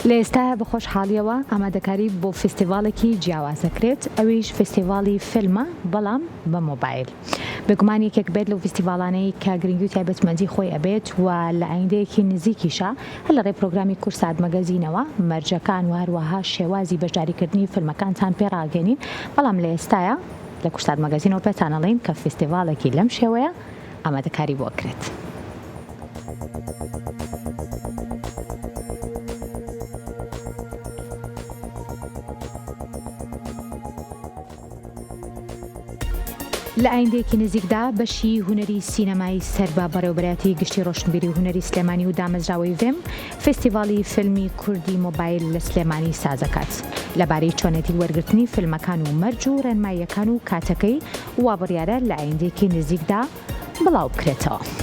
لە ئێستا بە خۆشحاڵیەوە ئامادەکاری بۆ فستیڤالێکی جیاوازەکرێت، ئەویش فستیڤاڵی فیلمە بەڵام بە مۆبایل. بێگومان یەکێک بێت لەو فستیڤاڵانەی کە گرنگی و تایبەتمەندی خۆی ئەبێت و لە ئایندەیەکی نزیکیشە هەر لە ڕێی پرۆگرامی کورسات مەگەزینەوە مەرجەکان و هەروەها شێوازی بەشداریکردنی فیلمەکانتان پێڕاگەنین، بەڵام لە ئێستایە لە کورسات مەگەزینەوە پێتانەڵێن کە فستیڤالێکی لەم شێوەیە ئامادەکاری بۆ ئەکرێت. لە ئایندەیەکی نزیکدا بەشی هونەری سینەمای سەربا بەڕێوەبەرەتی گشتی ڕۆشنبیری و هونەری سلێمانی و دامەزراوەی ڤێم فستیڤاڵی فیلمی کوردی مۆبایل لە سلێمانی سازەکات لەبارەی چۆنێتی وەرگرتنی فیلمەکان و مەرج و ڕێنماییەکان و کاتەکەی وا بڕیارە لە ئایندەیەکی نزیکدا بڵاو بکرێتەوە.